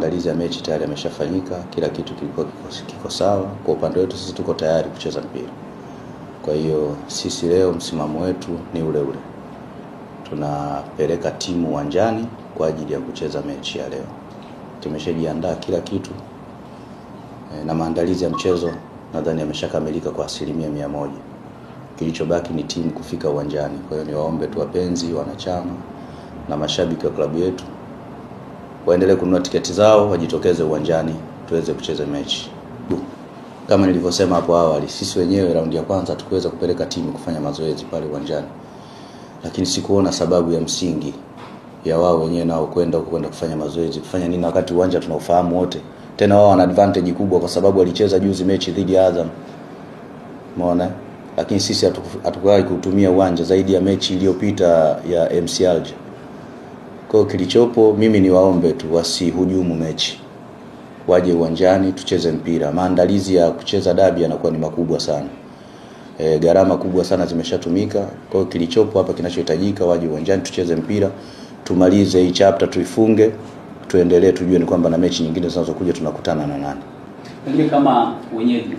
maandalizi ya mechi tayari yameshafanyika, kila kitu kiko sawa. Kwa upande wetu sisi tuko tayari kucheza mpira. Kwa hiyo sisi leo msimamo wetu ni ule ule. Tunapeleka timu uwanjani kwa ajili ya kucheza mechi ya leo. Tumeshajiandaa kila kitu na maandalizi ya mchezo nadhani yameshakamilika kwa 100%. Kilichobaki ni timu kufika uwanjani. Kwa hiyo niwaombe tu wapenzi, wanachama na mashabiki wa klabu yetu waendelee kununua tiketi zao, wajitokeze uwanjani tuweze kucheza mechi. Kama nilivyosema hapo awali, sisi wenyewe raundi ya kwanza tukuweza kupeleka timu kufanya mazoezi pale uwanjani. Lakini sikuona sababu ya msingi ya wao wenyewe nao kwenda kufanya mazoezi. Kufanya nini wakati uwanja tunaufahamu wote? Tena wao wana advantage kubwa kwa sababu walicheza juzi mechi dhidi ya Azam. Umeona? Lakini sisi hatukuwahi kutumia uwanja zaidi ya mechi iliyopita ya MC Alger. Kwa hiyo kilichopo mimi ni waombe tu wasihujumu mechi. Waje uwanjani tucheze mpira. Maandalizi ya kucheza dabi yanakuwa ni makubwa sana. Gharama kubwa sana zimeshatumika. Kwa hiyo kilichopo hapa kinachohitajika waje uwanjani tucheze mpira. Tumalize hii chapter tuifunge. Tuendelee tujue ni kwamba na mechi nyingine zinazokuja tunakutana na nani. Pengine kama wenyeji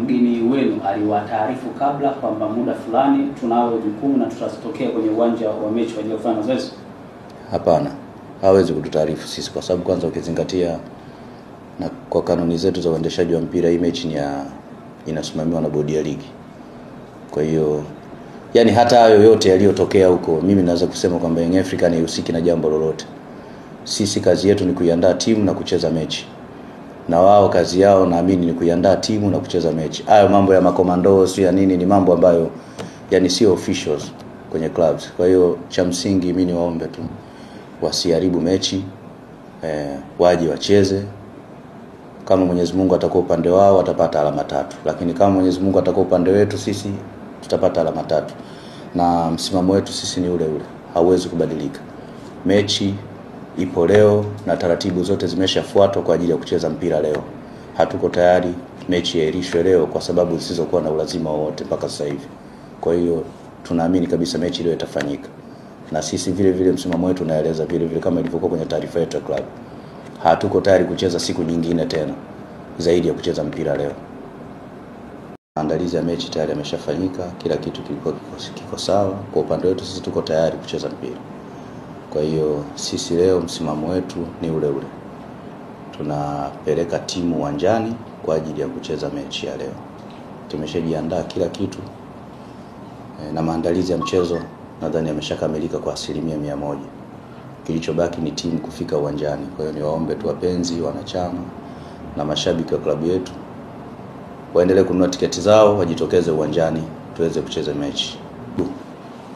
mgeni wenu aliwataarifu kabla kwamba muda fulani tunao jukumu na tutatokea kwenye uwanja wa mechi kwa ajili ya kufanya mazoezi? Hapana. Hawezi kututaarifu sisi kwa sababu kwanza ukizingatia na kwa kanuni zetu za uendeshaji wa mpira hii mechi ni inasimamiwa na bodi ya ligi. Kwa hiyo yani hata hayo yote yaliyotokea huko mimi naweza kusema kwamba Young African haihusiki na jambo lolote. Sisi kazi yetu ni kuiandaa timu na kucheza mechi. Na wao kazi yao naamini ni kuiandaa timu na kucheza mechi. Hayo mambo ya makomando sio ya nini ni mambo ambayo yani sio officials kwenye clubs. Kwa hiyo cha msingi mimi niwaombe tu wasiharibu mechi, waje wacheze. Kama Mwenyezi Mungu atakuwa upande wao watapata alama 3. Lakini kama Mwenyezi Mungu atakuwa upande wetu sisi tutapata alama 3. Na msimamo wetu sisi ni ule ule. Hauwezi kubadilika. Mechi ipo leo na taratibu zote zimeshafuatwa kwa ajili ya kucheza mpira leo. Hatuko tayari mechi iahirishwe leo kwa sababu zisizokuwa na ulazima wowote mpaka sasa hivi. Kwa hiyo tunaamini kabisa mechi leo itafanyika. Na sisi vile vile msimamo wetu unaeleza vile vile kama ilivyokuwa kwenye taarifa yetu ya club. Hatuko tayari kucheza siku nyingine tena zaidi ya kucheza mpira leo. Maandalizi ya mechi tayari yameshafanyika, kila kitu kiko sawa. Kwa upande wetu sisi tuko tayari kucheza mpira. Kwa hiyo sisi leo msimamo wetu ni ule ule. Tunapeleka timu uwanjani kwa ajili ya kucheza mechi ya leo. Tumeshajiandaa kila kitu na maandalizi ya mchezo nadhani yameshakamilika kwa 100%. Kilichobaki ni timu kufika uwanjani. Kwa hiyo niwaombe tu wapenzi, wanachama na mashabiki wa klabu yetu waendelee kununua tiketi zao, wajitokeze uwanjani tuweze kucheza mechi.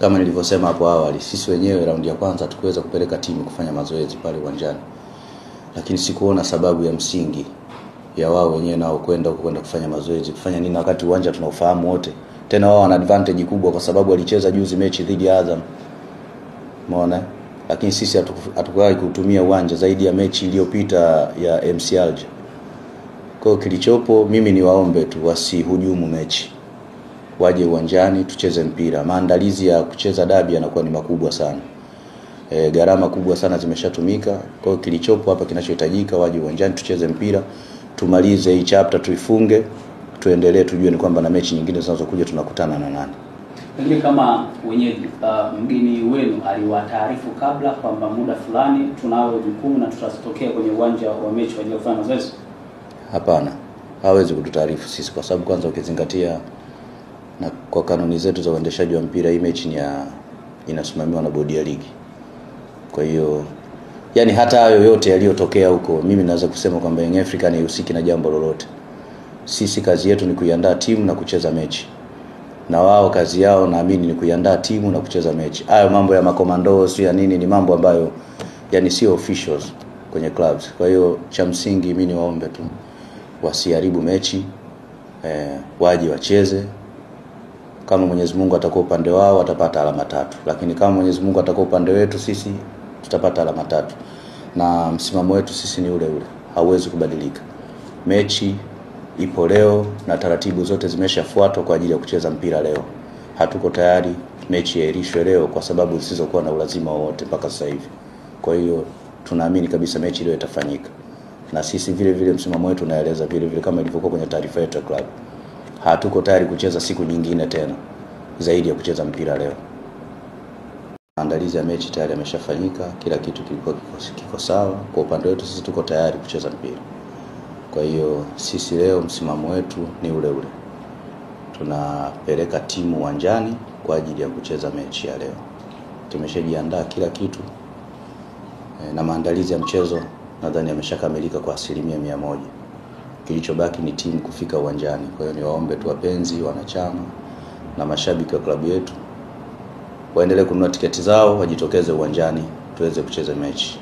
Kama nilivyosema hapo awali, sisi wenyewe raundi ya kwanza tukuweza kupeleka timu kufanya mazoezi pale uwanjani. Lakini sikuona sababu ya msingi ya wao wenyewe nao kwenda kufanya mazoezi. Kufanya nini wakati uwanja tunaufahamu wote? Tena wao wana advantage kubwa kwa sababu walicheza juzi mechi dhidi ya Azam. Umeona? Lakini sisi hatukuwahi kutumia uwanja zaidi ya mechi iliyopita ya MC Alger. Kwa hiyo kilichopo mimi ni waombe tu wasihujumu mechi. Waje uwanjani tucheze mpira. Maandalizi ya kucheza dabi yanakuwa ni makubwa sana. Gharama kubwa sana zimeshatumika. Kwa hiyo kilichopo hapa kinachohitajika waje uwanjani tucheze mpira. Tumalize hii chapter tuifunge. Tuendelee tujue ni kwamba na mechi nyingine zinazokuja tunakutana na nani. Pengine kama wenyeji mgeni wenu aliwataarifu kabla kwamba muda fulani tunao jukumu na tutatokea kwenye uwanja wa mechi kwa ajili ya kufanya mazoezi? Hapana. Hawezi kututaarifu sisi kwa sababu kwanza ukizingatia na kwa kanuni zetu za uendeshaji wa mpira hii mechi ni inasimamiwa na bodi ya ligi. Kwa hiyo yani hata hayo yote yaliyotokea huko mimi naweza kusema kwamba Young African haihusiki na jambo lolote. Sisi kazi yetu ni kuiandaa timu na kucheza mechi. Na wao kazi yao naamini ni kuiandaa timu na kucheza mechi. Hayo mambo ya makomando sio ya nini ni mambo ambayo yani sio officials kwenye clubs. Kwa hiyo cha msingi mimi niwaombe tu wasiharibu mechi, waje wacheze. Kama Mwenyezi Mungu atakuwa upande wao watapata alama 3. Lakini kama Mwenyezi Mungu atakuwa upande wetu sisi tutapata alama 3. Na msimamo wetu sisi ni ule ule. Hauwezi kubadilika. Mechi ipo leo na taratibu zote zimeshafuatwa kwa ajili ya kucheza mpira leo. Hatuko tayari mechi iahirishwe leo kwa sababu zisizokuwa na ulazima wowote mpaka sasa hivi. Kwa hiyo tunaamini kabisa mechi leo itafanyika. na sisi vile vile msimamo wetu unaeleza vile vile kama ilivyokuwa kwenye taarifa yetu ya club. Hatuko tayari kucheza siku nyingine tena zaidi ya kucheza mpira leo. Maandalizi ya mechi tayari yameshafanyika, kila kitu kiko sawa. Kwa upande wetu sisi tuko tayari kucheza mpira. Kwa hiyo sisi leo msimamo wetu ni ule ule. Tunapeleka timu uwanjani kwa ajili ya kucheza mechi ya leo. Tumeshajiandaa kila kitu na maandalizi ya mchezo nadhani yameshakamilika kwa 100%. Kilichobaki ni timu kufika uwanjani. Kwa hiyo niwaombe tu wapenzi, wanachama na mashabiki wa klabu yetu waendelee kununua tiketi zao, wajitokeze uwanjani tuweze kucheza mechi.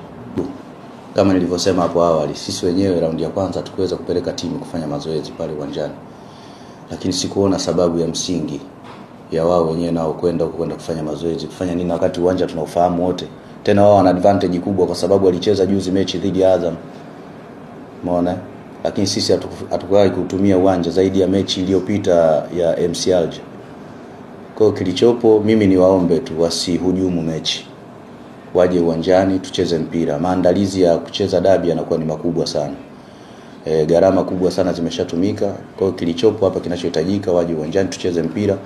Kama nilivyosema hapo awali, sisi wenyewe raundi ya kwanza tukuweza kupeleka timu kufanya mazoezi pale uwanjani. Lakini sikuona sababu ya msingi ya wao wenyewe nao kwenda kufanya mazoezi. Kufanya nini wakati uwanja tunaufahamu wote? Tena wao wana advantage kubwa kwa sababu walicheza juzi mechi dhidi ya Azam. Umeona? Lakini sisi hatukuwahi kutumia uwanja zaidi ya mechi iliyopita ya MC Alger. Kwa kilichopo mimi ni waombe tu wasihujumu mechi. Waje uwanjani tucheze mpira. Maandalizi ya kucheza dabi yanakuwa ni makubwa sana. Gharama kubwa sana zimeshatumika. Kwa kilichopo hapa kinachohitajika waje uwanjani tucheze mpira.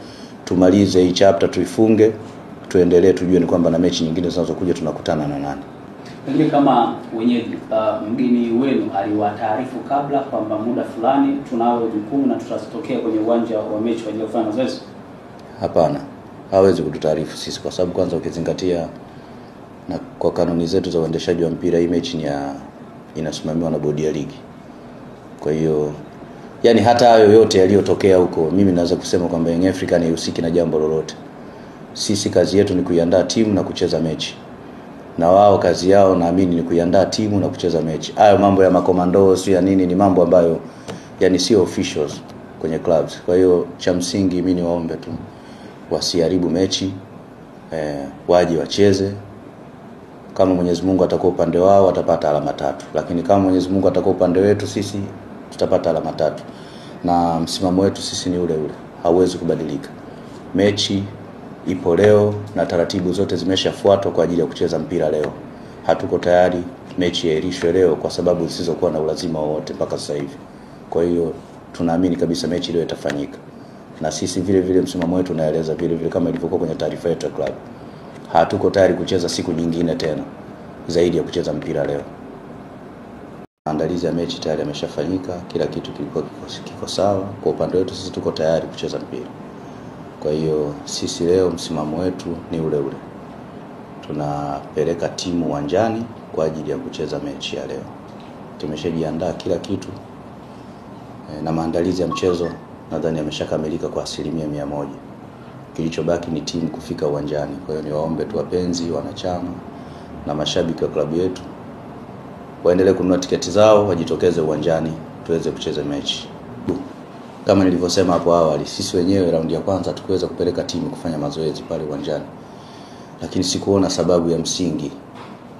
Tumalize hii chapter tuifunge. Tuendelee tujue ni kwamba na mechi nyingine zinazokuja tunakutana na nani. Pengine kama wenyeji mgeni wenu aliwataarifu kabla kwamba muda fulani tunao jukumu na tutatokea kwenye uwanja wa mechi kwa ajili ya kufanya mazoezi? Hapana. Hawezi kututaarifu sisi kwa sababu kwanza ukizingatia na kwa kanuni zetu za uendeshaji wa mpira hii mechi inasimamiwa na bodi ya ligi. Kwa hiyo yani hata hayo yote yaliyotokea huko mimi naweza kusema kwamba Young Africans haihusiki na jambo lolote. Sisi kazi yetu ni kuiandaa timu na kucheza mechi. Na wao kazi yao naamini ni kuiandaa timu na kucheza mechi. Hayo mambo ya makomando sio ya nini, ni mambo ambayo yani sio officials kwenye clubs. Kwa hiyo cha msingi mimi ni waombe tu wasiharibu mechi, waje wacheze. Kama Mwenyezi Mungu atakuwa upande wao watapata alama 3, lakini kama Mwenyezi Mungu atakuwa upande wetu sisi tutapata alama 3. Na msimamo wetu sisi ni ule ule, hauwezi kubadilika. Mechi ipo leo na taratibu zote zimeshafuatwa kwa ajili ya kucheza mpira leo. Hatuko tayari mechi iahirishwe leo kwa sababu zisizokuwa na ulazima wowote mpaka sasa hivi. Kwa hiyo tunaamini kabisa mechi leo itafanyika. Na sisi vile vile msimamo wetu unaeleza vile vile kama ilivyokuwa kwenye taarifa yetu ya club. Hatuko tayari kucheza siku nyingine tena zaidi ya kucheza mpira leo. Maandalizi ya mechi tayari yameshafanyika, kila kitu kiko sawa. Kwa upande wetu sisi tuko tayari kucheza mpira. Kwa hiyo sisi leo msimamo wetu ni ule ule. Tunapeleka timu uwanjani kwa ajili ya kucheza mechi ya leo. Tumeshajiandaa kila kitu na maandalizi ya mchezo nadhani yameshakamilika kwa 100%. Kilichobaki ni timu kufika uwanjani. Kwa hiyo niwaombe tu wapenzi, wanachama na mashabiki wa klabu yetu waendelee kununua tiketi zao, wajitokeze uwanjani tuweze kucheza mechi. Kama nilivyosema hapo awali, sisi wenyewe raundi ya kwanza tukuweza kupeleka timu kufanya mazoezi pale uwanjani. Lakini sikuona sababu ya msingi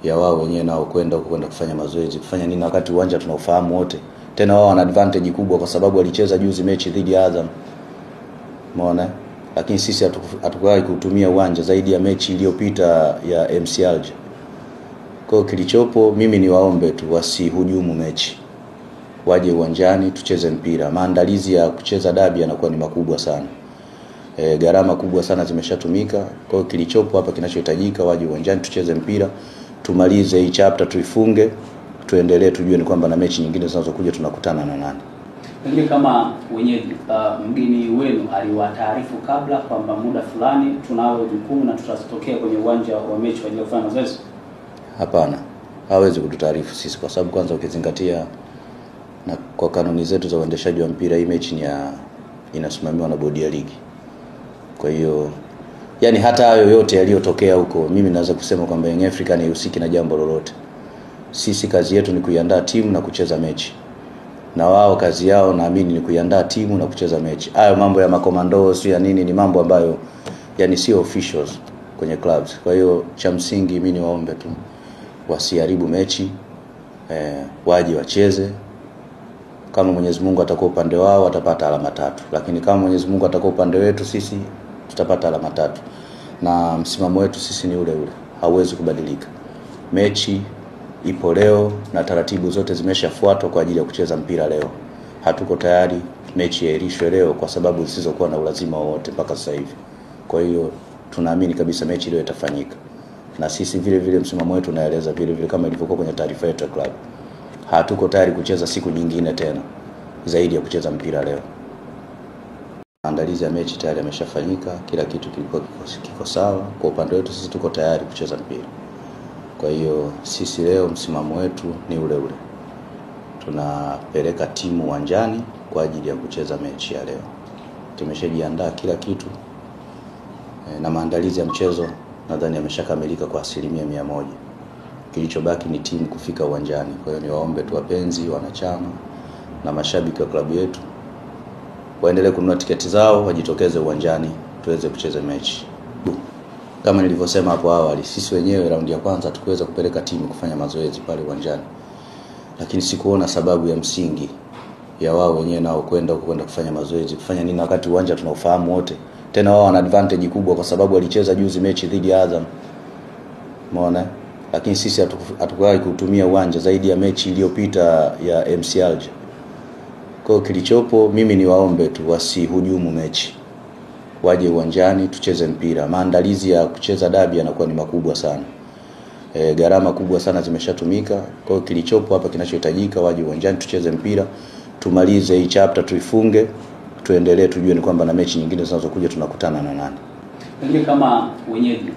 ya wao wenyewe nao kwenda kufanya mazoezi. Kufanya nini wakati uwanja tunaufahamu wote? Tena wao wana advantage kubwa kwa sababu walicheza juzi mechi dhidi ya Azam. Umeona? Lakini sisi hatukuwahi kutumia uwanja zaidi ya mechi iliyopita ya MC Alger. Kwa kilichopo mimi ni waombe tu wasihujumu mechi. Waje uwanjani tucheze mpira. Maandalizi ya kucheza dabi yanakuwa ni makubwa sana. Gharama kubwa sana zimeshatumika. Kwa kilichopo hapa kinachohitajika waje uwanjani tucheze mpira. Tumalize hii chapter tuifunge. Tuendelee tujue ni kwamba na mechi nyingine zinazokuja tunakutana na nani. Pengine kama wenyeji mgeni wenu aliwataarifu kabla kwamba muda fulani tunao jukumu na tutatokea kwenye uwanja wa mechi kwa ajili ya kufanya mazoezi? Hapana. Hawezi kututaarifu sisi kwa sababu kwanza ukizingatia na kwa kanuni zetu za uendeshaji wa mpira hii mechi inasimamiwa na bodi ya ligi. Kwa hiyo yani hata hayo yote yaliyotokea huko mimi naweza kusema kwamba Young Africans haihusiki na jambo lolote. Sisi kazi yetu ni kuiandaa timu na kucheza mechi. Na wao kazi yao naamini ni kuiandaa timu na kucheza mechi. Hayo mambo ya makomando sio ya nini, ni mambo ambayo yani sio officials kwenye clubs. Kwa hiyo cha msingi mimi ni waombe tu wasiharibu mechi, waje wacheze. Kama Mwenyezi Mungu atakuwa upande wao watapata alama 3, lakini kama Mwenyezi Mungu atakuwa upande wetu sisi tutapata alama 3. Na msimamo wetu sisi ni ule ule, hauwezi kubadilika. Mechi ipo leo na taratibu zote zimeshafuatwa kwa ajili ya kucheza mpira leo. Hatuko tayari mechi iahirishwe leo kwa sababu zisizokuwa na ulazima wowote mpaka sasa hivi. Kwa hiyo tunaamini kabisa mechi leo itafanyika. Na sisi vile vile msimamo wetu unaeleza vile vile kama ilivyokuwa kwenye taarifa yetu ya club. Hatuko tayari kucheza siku nyingine tena zaidi ya kucheza mpira leo. Maandalizi ya mechi tayari yameshafanyika, kila kitu kiko sawa. Kwa upande wetu sisi tuko tayari kucheza mpira. Kwa hiyo sisi leo msimamo wetu ni ule ule. Tunapeleka timu uwanjani kwa ajili ya kucheza mechi ya leo. Tumeshajiandaa kila kitu. Na maandalizi ya mchezo nadhani yameshakamilika kwa 100%. Kilichobaki ni timu kufika uwanjani. Kwa hiyo niwaombe tu wapenzi, wanachama na mashabiki wa klabu yetu waendelee kununua tiketi zao, wajitokeze uwanjani tuweze kucheza mechi. Kama nilivyosema hapo awali, sisi wenyewe raundi ya kwanza tukuweza kupeleka timu kufanya mazoezi pale uwanjani. Lakini sikuona sababu ya msingi ya wao wenyewe nao kwenda kufanya mazoezi. Kufanya nini wakati uwanja tunaofahamu wote? Tena wao wana advantage kubwa kwa sababu walicheza juzi mechi dhidi ya Azam. Umeona? Lakini sisi hatukuwahi kutumia uwanja zaidi ya mechi iliyopita ya MC Alger. Kwa kilichopo mimi ni waombe tu wasihujumu mechi. Waje uwanjani tucheze mpira. Maandalizi ya kucheza dabi yanakuwa ni makubwa sana. Gharama kubwa sana zimeshatumika. Kwa kilichopo hapa kinachohitajika waje uwanjani tucheze mpira. Tumalize hii chapter tuifunge. Tuendelee tujue ni kwamba na mechi nyingine zinazokuja tunakutana na nani. Pengine kama wenyeji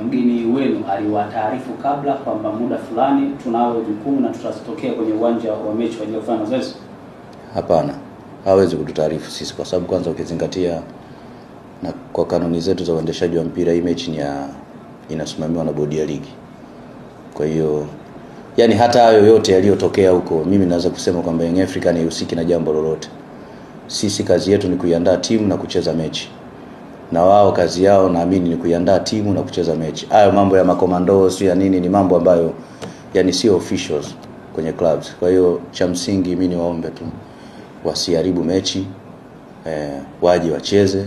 mgeni wenu aliwataarifu kabla kwamba muda fulani tunao jukumu na tutatokea kwenye uwanja wa mechi kwa ajili ya kufanya mazoezi? Hapana. Hawezi kututaarifu sisi kwa sababu kwanza ukizingatia na kwa kanuni zetu za uendeshaji wa mpira hii mechi inasimamiwa na bodi ya ligi. Kwa hiyo yani hata hayo yote yaliyotokea huko mimi naweza kusema kwamba Young African haihusiki na jambo lolote. Sisi kazi yetu ni kuiandaa timu na kucheza mechi. Na wao kazi yao naamini ni kuiandaa timu na kucheza mechi. Hayo mambo ya makomando sio ya nini, ni mambo ambayo yani sio officials kwenye clubs. Kwa hiyo cha msingi mimi niwaombe tu wasiharibu mechi, waje wacheze.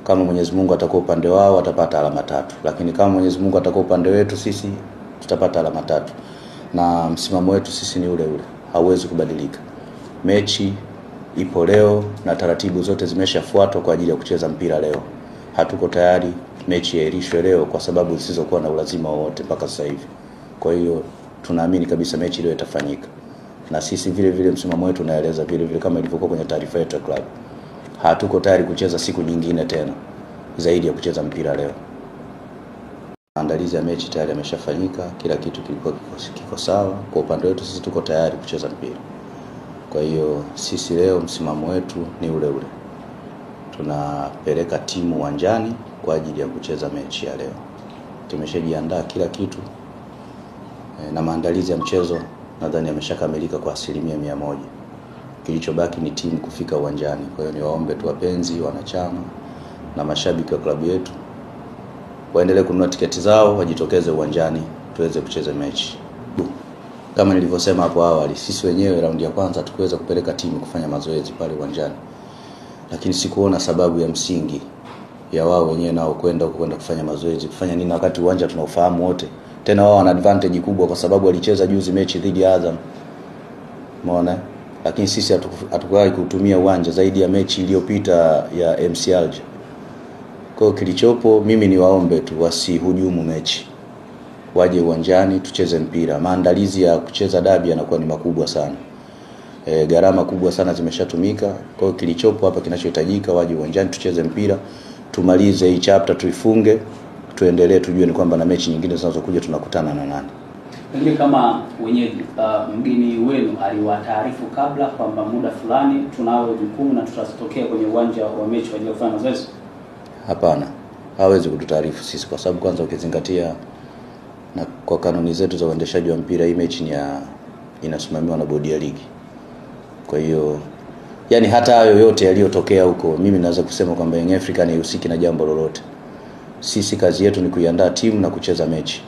Kama Mwenyezi Mungu atakuwa upande wao watapata alama 3, lakini kama Mwenyezi Mungu atakuwa upande wetu sisi tutapata alama 3. Na msimamo wetu sisi ni ule ule, hauwezi kubadilika. Mechi ipo leo na taratibu zote zimeshafuatwa kwa ajili ya kucheza mpira leo. Hatuko tayari mechi iahirishwe leo kwa sababu zisizokuwa na ulazima wowote mpaka sasa hivi. Kwa hiyo tunaamini kabisa mechi leo itafanyika. Na sisi vile vile msimamo wetu unaeleza vile vile kama ilivyokuwa kwenye taarifa yetu ya club. Hatuko tayari kucheza siku nyingine tena zaidi ya kucheza mpira leo. Maandalizi ya mechi tayari yameshafanyika, kila kitu kiko sawa. Kwa upande wetu sisi tuko tayari kucheza mpira. Kwa hiyo sisi leo msimamo wetu ni ule ule. Tunapeleka timu uwanjani kwa ajili ya kucheza mechi ya leo. Tumeshajiandaa kila kitu. Na maandalizi ya mchezo nadhani yameshakamilika kwa 100%. Kilichobaki ni timu kufika uwanjani. Kwa hiyo niwaombe tu wapenzi, wanachama na mashabiki wa klabu yetu waendelee kununua tiketi zao, wajitokeze uwanjani tuweze kucheza mechi. Kama nilivyosema hapo awali, sisi wenyewe raundi ya kwanza tukuweza kupeleka timu kufanya mazoezi pale uwanjani. Lakini sikuona sababu ya msingi ya wao wenyewe nao kwenda kufanya mazoezi. Kufanya nini wakati uwanja tunaofahamu wote? Tena wao wana advantage kubwa kwa sababu walicheza juzi mechi dhidi ya Azam. Umeona? Lakini sisi hatukuwahi kutumia uwanja zaidi ya mechi iliyopita ya MC Alger. Kwa kilichopo mimi ni waombe tu wasihujumu mechi. Waje uwanjani tucheze mpira. Maandalizi ya kucheza dabi yanakuwa ni makubwa sana. Gharama kubwa sana zimeshatumika. Kwa kilichopo hapa kinachohitajika waje uwanjani tucheze mpira. Tumalize hii chapter tuifunge. Tuendelee tujue ni kwamba na mechi nyingine zinazokuja tunakutana na nani. Pengine kama wenyeji mgeni wenu aliwataarifu kabla kwamba muda fulani tunao jukumu na tutatokea kwenye uwanja wa mechi kwa ajili ya kufanya mazoezi? Hapana. Hawezi kututaarifu sisi kwa sababu kwanza ukizingatia na kwa kanuni zetu za uendeshaji wa mpira hii mechi inasimamiwa na bodi ya ligi. Kwa hiyo yani hata hayo yote yaliyotokea huko mimi naweza kusema kwamba Young African haihusiki na jambo lolote. Sisi kazi yetu ni kuiandaa timu na kucheza mechi.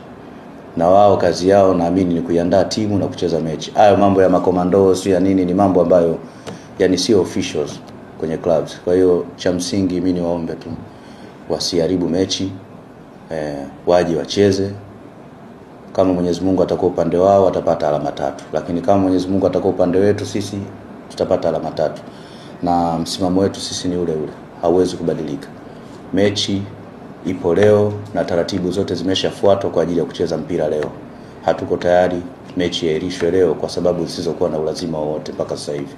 Na wao kazi yao naamini ni kuiandaa timu na kucheza mechi. Hayo mambo ya makomando sio ya nini, ni mambo ambayo yani sio officials kwenye clubs. Kwa hiyo cha msingi mimi ni waombe tu wasiharibu mechi, waje wacheze. Kama Mwenyezi Mungu atakuwa upande wao watapata alama 3, lakini kama Mwenyezi Mungu atakuwa upande wetu sisi tutapata alama 3. Na msimamo wetu sisi ni ule ule, hauwezi kubadilika. Mechi ipo leo na taratibu zote zimeshafuatwa kwa ajili ya kucheza mpira leo. Hatuko tayari mechi iahirishwe leo kwa sababu zisizokuwa na ulazima wowote mpaka sasa hivi.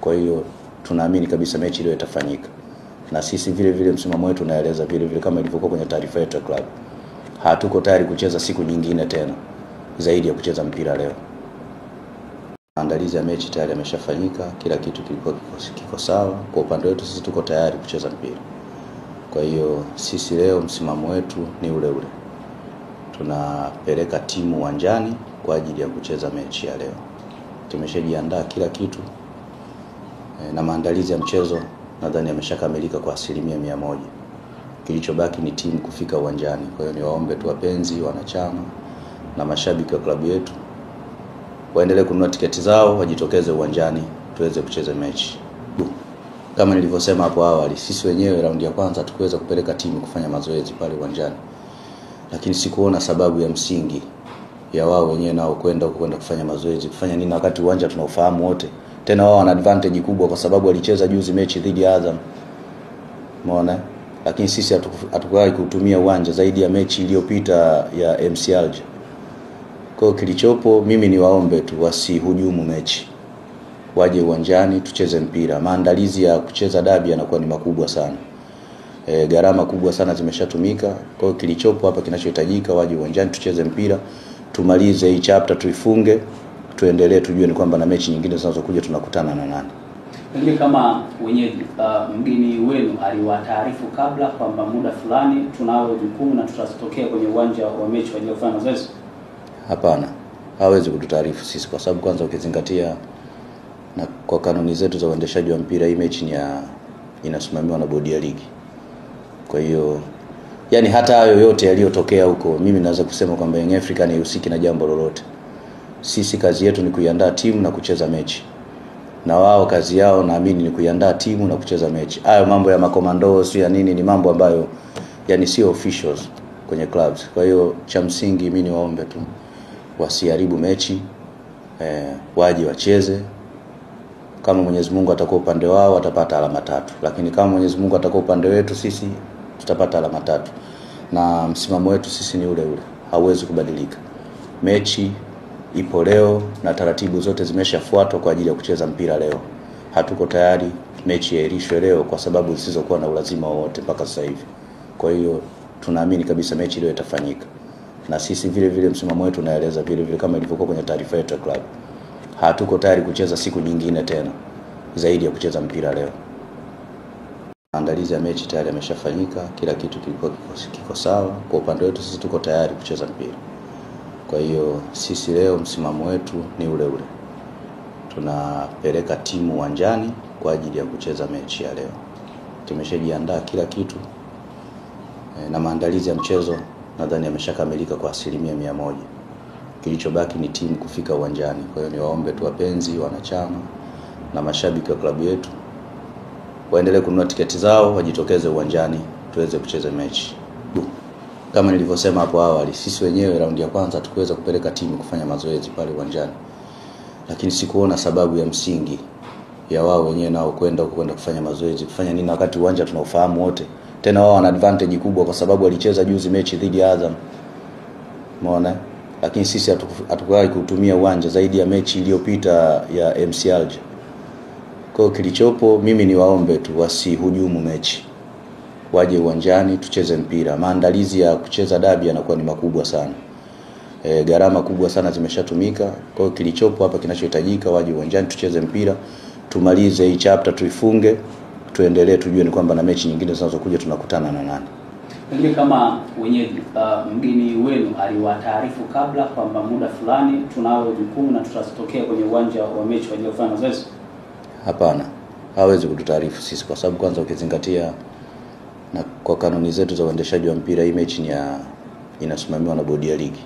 Kwa hiyo tunaamini kabisa mechi leo itafanyika. Na sisi vile vile msimamo wetu unaeleza vile vile kama ilivyokuwa kwenye taarifa yetu ya club. Hatuko tayari kucheza siku nyingine tena zaidi ya kucheza mpira leo. Maandalizi ya mechi tayari yameshafanyika, kila kitu kiko sawa. Kwa upande wetu sisi tuko tayari kucheza mpira. Kwa hiyo sisi leo msimamo wetu ni ule ule. Tunapeleka timu uwanjani kwa ajili ya kucheza mechi ya leo. Tumeshajiandaa kila kitu na maandalizi ya mchezo nadhani yameshakamilika kwa 100%. Kilichobaki ni timu kufika uwanjani. Kwa hiyo niwaombe tu wapenzi, wanachama na mashabiki wa klabu yetu waendelee kununua tiketi zao, wajitokeze uwanjani tuweze kucheza mechi. Kama nilivyosema hapo awali, sisi wenyewe raundi ya kwanza tukuweza kupeleka timu kufanya mazoezi pale uwanjani. Lakini sikuona sababu ya msingi ya wao wenyewe nao kwenda kufanya mazoezi. Kufanya nini wakati uwanja tunaufahamu wote? Tena wao wana advantage kubwa kwa sababu walicheza juzi mechi dhidi ya Azam. Umeona? Lakini sisi hatukuwahi kutumia uwanja zaidi ya mechi iliyopita ya MC Alger. Kwa hiyo kilichopo mimi ni waombe tu wasihujumu mechi. Waje uwanjani tucheze mpira. Maandalizi ya kucheza dabi yanakuwa ni makubwa sana. Gharama kubwa sana zimeshatumika. Kwa hiyo kilichopo hapa kinachohitajika waje uwanjani tucheze mpira. Tumalize hii chapter tuifunge. Tuendelee tujue ni kwamba na mechi nyingine zinazokuja tunakutana na nani. Pengine kama wenyeji mgeni wenu aliwataarifu kabla kwamba muda fulani tunao jukumu na tutatokea kwenye uwanja wa mechi kwa ajili ya kufanya mazoezi? Hapana. Hawezi kututaarifu sisi kwa sababu kwanza ukizingatia na kwa kanuni zetu za uendeshaji wa mpira hii mechi inasimamiwa na bodi ya ligi. Kwa hiyo yani hata hayo yote yaliyotokea huko mimi naweza kusema kwamba Young African haihusiki na jambo lolote. Sisi kazi yetu ni kuiandaa timu na kucheza mechi. Na wao kazi yao naamini ni kuiandaa timu na kucheza mechi. Hayo mambo ya makomando sio ya nini ni mambo ambayo yani sio officials kwenye clubs. Kwa hiyo cha msingi mimi ni waombe tu wasiharibu mechi, waje wacheze. Kama Mwenyezi Mungu atakuwa upande wao watapata alama 3, lakini kama Mwenyezi Mungu atakuwa upande wetu sisi tutapata alama 3. Na msimamo wetu sisi ni ule ule, hauwezi kubadilika. Mechi ipo leo na taratibu zote zimeshafuatwa kwa ajili ya kucheza mpira leo. Hatuko tayari mechi iahirishwe leo kwa sababu zisizokuwa na ulazima wowote mpaka sasa hivi. Kwa hiyo tunaamini kabisa mechi leo itafanyika. Na sisi vile vile msimamo wetu unaeleza vile vile kama ilivyokuwa kwenye taarifa yetu ya club. Hatuko tayari kucheza siku nyingine tena zaidi ya kucheza mpira leo. Maandalizi ya mechi tayari yameshafanyika, kila kitu kiko sawa. Kwa upande wetu sisi tuko tayari kucheza mpira. Kwa hiyo sisi leo msimamo wetu ni ule ule. Tunapeleka timu uwanjani kwa ajili ya kucheza mechi ya leo. Tumeshajiandaa kila kitu na maandalizi ya mchezo nadhani yameshakamilika kwa 100%. Kilichobaki ni timu kufika uwanjani. Kwa hiyo niwaombe tu wapenzi, wanachama na mashabiki wa klabu yetu waendelee kununua tiketi zao, wajitokeze uwanjani tuweze kucheza mechi. Kama nilivyosema hapo awali, sisi wenyewe raundi ya kwanza tukuweza kupeleka timu kufanya mazoezi pale uwanjani. Lakini sikuona sababu ya msingi ya wao wenyewe nao kwenda kufanya mazoezi. Kufanya nini wakati uwanja tunaufahamu wote? Tena wao wana advantage kubwa kwa sababu walicheza juzi mechi dhidi ya Azam. Umeona? Lakini sisi hatukuwahi kutumia uwanja zaidi ya mechi iliyopita ya MC Alger. Kwa hiyo kilichopo mimi ni waombe tu wasihujumu mechi. Waje uwanjani tucheze mpira. Maandalizi ya kucheza dabi yanakuwa ni makubwa sana. Gharama kubwa sana zimeshatumika. Kwa hiyo kilichopo hapa kinachohitajika waje uwanjani tucheze mpira. Tumalize hii chapter tuifunge. Tuendelee tujue ni kwamba na mechi nyingine zinazokuja tunakutana na nani. Pengine kama wenyeji mgeni wenu aliwataarifu kabla kwamba muda fulani tunao jukumu na tutatokea kwenye uwanja wa mechi kwa ajili ya kufanya mazoezi? Hapana. Hawezi kututaarifu sisi kwa sababu kwanza ukizingatia na kwa kanuni zetu za uendeshaji wa mpira hii mechi inasimamiwa na bodi ya ligi.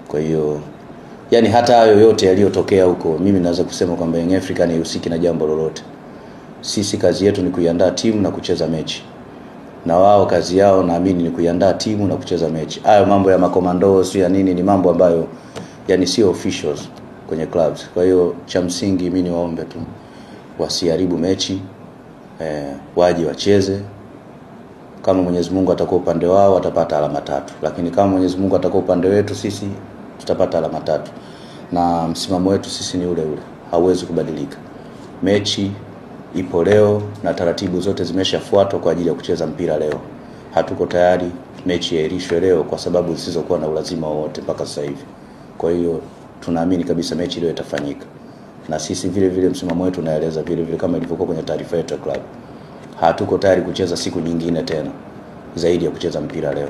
Kwa hiyo yani hata hayo yote yaliyotokea huko mimi naweza kusema kwamba Young African haihusiki na jambo lolote. Sisi kazi yetu ni kuiandaa timu na kucheza mechi. na wao kazi yao naamini ni kuiandaa timu na kucheza mechi. Hayo mambo ya makomando sio ya nini, ni mambo ambayo yani sio officials kwenye clubs. Kwa hiyo cha msingi mimi niwaombe tu wasiharibu mechi, waje wacheze. Kama Mwenyezi Mungu atakuwa upande wao watapata alama 3, lakini kama Mwenyezi Mungu atakuwa upande wetu sisi tutapata alama 3. Na msimamo wetu sisi ni ule ule, hauwezi kubadilika. Mechi ipo leo na taratibu zote zimeshafuatwa kwa ajili ya kucheza mpira leo. Hatuko tayari mechi iahirishwe leo kwa sababu zisizokuwa na ulazima wowote mpaka sasa hivi. Kwa hiyo tunaamini kabisa mechi leo itafanyika. Na sisi vile vile msimamo wetu unaeleza vile vile kama ilivyokuwa kwenye taarifa yetu ya club. Hatuko tayari kucheza siku nyingine tena zaidi ya kucheza mpira leo.